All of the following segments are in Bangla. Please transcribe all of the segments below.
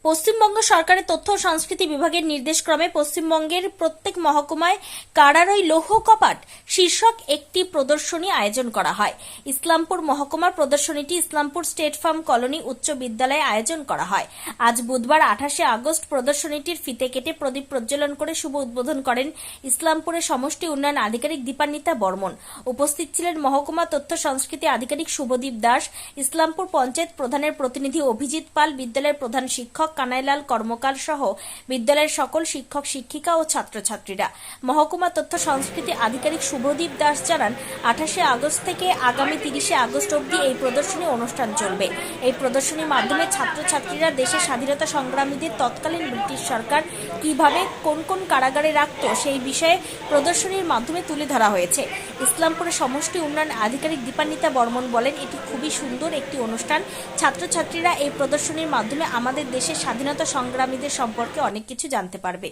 পশ্চিমবঙ্গ সরকারের তথ্য ও সংস্কৃতি বিভাগের নির্দেশক্রমে পশ্চিমবঙ্গের প্রত্যেক মহকুমায় কারারই লৌহ কপাট শীর্ষক একটি প্রদর্শনী আয়োজন করা হয়। ইসলামপুর মহকুমার প্রদর্শনীটি ইসলামপুর স্টেট ফার্ম কলোনি উচ্চ বিদ্যালয়ে আয়োজন করা হয়। আজ বুধবার 28 আগস্ট প্রদর্শনীটির ফিতে কেটে প্রদীপ প্রজ্বলন করে শুভ উদ্বোধন করেন ইসলামপুরের সমষ্টি উন্নয়ন আধিকারিক দীপান্বিতা বর্মন। উপস্থিত ছিলেন মহকুমা তথ্য সংস্কৃতি আধিকারিক শুভদীপ দাস, ইসলামপুর পঞ্চায়েত প্রধানের প্রতিনিধি অভিজিৎ পাল, বিদ্যালয়ের প্রধান শিক্ষক কানাইলাল কর্মকার সহ বিদ্যালয়ের সকল শিক্ষক শিক্ষিকা ও ছাত্রছাত্রীরা। মহকুমা তথ্য সংস্কৃতি আধিকারিক শুভদীপ দাস জানান, 28 আগস্ট থেকে আগামী 30 আগস্ট অবধি এই প্রদর্শনী অনুষ্ঠান চলবে। এই প্রদর্শনীর মাধ্যমে ছাত্রছাত্রীরা দেশের স্বাধীনতা সংগ্রামীদের তৎকালীন ব্রিটিশ সরকার কিভাবে কোন কোন কারাগারে রাখত সেই বিষয়ে প্রদর্শনীর মাধ্যমে তুলে ধরা হয়েছে। ইসলামপুরের সমষ্টি উন্নয়ন আধিকারিক দীপান্বিতা বর্মন বলেন, এটি খুবই সুন্দর একটি অনুষ্ঠান। ছাত্রছাত্রীরা এই প্রদর্শনীর মাধ্যমে আমাদের দেশের স্বাধীনতা সংগ্রামীদের সম্পর্কে অনেক কিছু জানতে পারবে।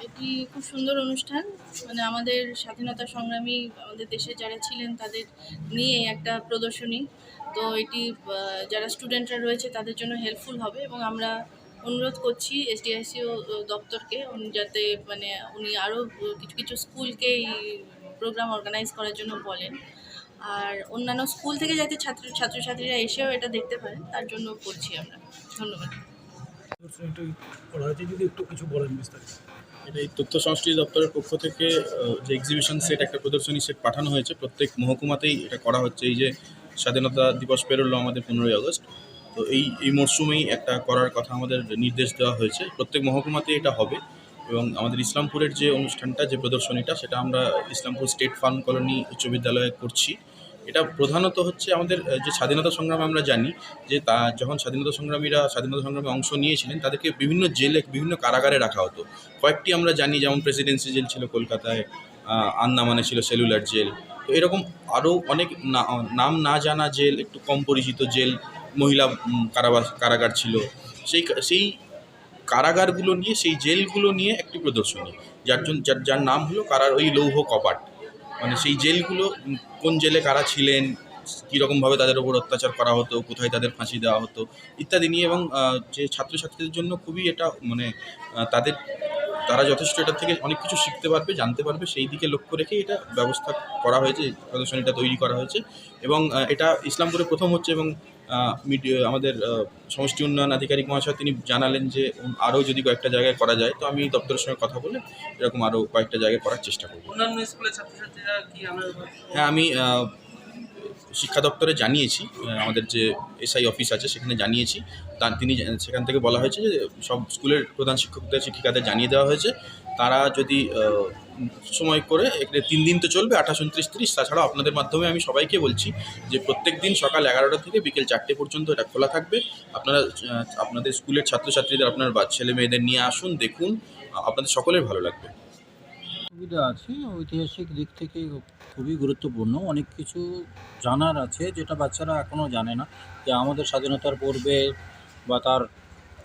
এটি খুব সুন্দর অনুষ্ঠান, মানে আমাদের স্বাধীনতা সংগ্রামী আমাদের দেশে যারা ছিলেন তাদের নিয়ে একটা প্রদর্শনী। তো এটি যারা স্টুডেন্টরা রয়েছে তাদের জন্য হেল্পফুল হবে এবং আমরা অনুরোধ করছি এসডিআইসিও দপ্তরকে যাতে উনি আরও কিছু কিছু স্কুলকে এই প্রোগ্রাম অর্গানাইজ করার জন্য বলেন, আর অন্যান্য স্কুল থেকে যাতে ছাত্রছাত্রীরা এসেও এটা দেখতে পারেন তার জন্য করছি আমরা। ধন্যবাদ। এটা এই তথ্য সংস্কৃতি দপ্তরের পক্ষ থেকে যে এক্সিবিশন সেট, একটা প্রদর্শনী সেট পাঠানো হয়েছে। প্রত্যেক মহকুমাতেই এটা করা হচ্ছে। এই যে স্বাধীনতা দিবস পেরোলো আমাদের 15ই আগস্ট, তো এই মরশুমেই একটা করার কথা আমাদের নির্দেশ দেওয়া হয়েছে। প্রত্যেক মহকুমাতেই এটা হবে এবং আমাদের ইসলামপুরের যে অনুষ্ঠানটা, যে প্রদর্শনীটা, সেটা আমরা ইসলামপুর স্টেট ফার্ম কলোনি উচ্চ বিদ্যালয়ে করছি। এটা প্রধানত হচ্ছে আমাদের যে স্বাধীনতা সংগ্রামে আমরা জানি যে যখন স্বাধীনতা সংগ্রামে অংশ নিয়েছিলেন তাদেরকে বিভিন্ন জেলে, বিভিন্ন কারাগারে রাখা হতো। কয়েকটি আমরা জানি, যেমন প্রেসিডেন্সি জেল ছিল কলকাতায়, আন্দামানে ছিল সেলুলার জেল। তো এরকম আরও অনেক নাম না জানা জেল, একটু কম পরিচিত জেল, মহিলা কারাগার ছিল। সেই কারাগারগুলো নিয়ে, সেই জেলগুলো নিয়ে একটি প্রদর্শনী, যার নাম হলো কারারই লৌহ কপাট। মানে সেই জেলগুলো, কোন জেলে কারা ছিলেন, কীরকমভাবে তাদের ওপর অত্যাচার করা হতো, কোথায় তাদের ফাঁসি দেওয়া হতো ইত্যাদি নিয়ে, এবং যে ছাত্রছাত্রীদের জন্য খুবই এটা তারা যথেষ্ট এটা থেকে অনেক কিছু শিখতে পারবে, জানতে পারবে, সেই দিকে লক্ষ্য রেখে এটা ব্যবস্থা করা হয়েছে, প্রদর্শনীটা তৈরি করা হয়েছে। এবং এটা ইসলামপুরে প্রথম হচ্ছে এবং আমাদের সমষ্টি উন্নয়ন আধিকারিক মহাশয় তিনি জানালেন যে আরও যদি কয়েকটা জায়গায় করা যায়, তো আমি দপ্তরের সঙ্গে কথা বলে এরকম আরও কয়েকটা জায়গায় করার চেষ্টা করব। হ্যাঁ, আমি শিক্ষা দপ্তরে জানিয়েছি, আমাদের যে এসআই অফিস আছে সেখানে জানিয়েছি। সেখান থেকে বলা হয়েছে যে সব স্কুলের প্রধান শিক্ষকদের, শিক্ষিকাদের জানিয়ে দেওয়া হয়েছে, তারা যদি সময় করে, এখানে 3 দিন তো চলবে, 28, 29, 30। তাছাড়াও আপনাদের মাধ্যমে আমি সবাইকে বলছি যে প্রত্যেক দিন সকাল 11টা থেকে বিকেল 4টে পর্যন্ত এটা খোলা থাকবে। আপনারা আপনাদের স্কুলের ছাত্রছাত্রীদের, আপনার ছেলে মেয়েদের নিয়ে আসুন, দেখুন, আপনাদের সকলের ভালো লাগবে। সুবিধা আছে, ঐতিহাসিক দিক থেকে খুবই গুরুত্বপূর্ণ। অনেক কিছু জানার আছে যেটা বাচ্চারা এখনও জানে না, যে আমাদের স্বাধীনতার পূর্বে বা তার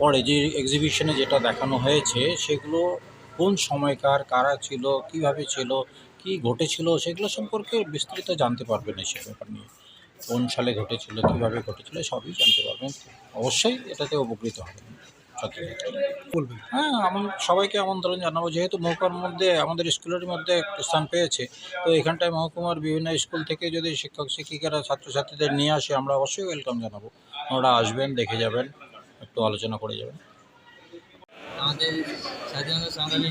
পরে যে এক্সিবিশনে যেটা দেখানো হয়েছে সেগুলো কোন সময়কার, কারা ছিল, কিভাবে ছিল, কি ঘটেছিল, সেগুলো সম্পর্কে বিস্তারিত জানতে পারবেন। এসব ব্যাপার নিয়ে কোন সালে ঘটেছিল, কিভাবে ঘটেছিল, সবই জানতে পারবেন। অবশ্যই এটাতে উপকৃত হবেন ছাত্রছাত্রীরা। হ্যাঁ, আমি সবাইকে আমন্ত্রণ জানাবো। যেহেতু মহকুমার মধ্যে, আমাদের স্কুলের মধ্যে স্থান পেয়েছে, তো এখানটায় মহকুমার বিভিন্ন স্কুল থেকে যদি শিক্ষক শিক্ষিকারা ছাত্রছাত্রীদের নিয়ে আসে, আমরা অবশ্যই ওয়েলকাম জানাবো। ওরা আসবেন, দেখে যাবেন, একটু আলোচনা করে যাবেন। আমাদের স্বাধীনতা সংগ্রামী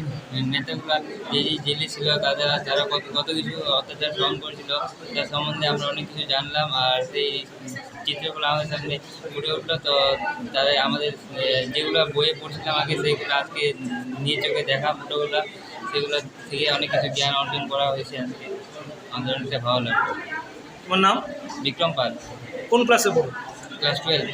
নেতাগুলো যে জেলে ছিল, যারা কত কিছু অত্যাচার গ্রহণ করেছিল তার সম্বন্ধে আমরা অনেক কিছু জানলাম, আর সেই চিত্রগুলো আমাদের সামনে ফুটে উঠলো। তো তাদের আমাদের যেগুলো বইয়ে পড়ছিলাম আগে, সেগুলো আজকে নিয়ে চোখে দেখা ফটোগুলো, সেগুলো থেকে অনেক কিছু জ্ঞান অর্জন করা হয়েছে। আজকে আমাদের অনেকটা ভালো লাগলো। তোমার নাম? বিক্রম পাল। কোন ক্লাসে পড়ো? ক্লাস 12।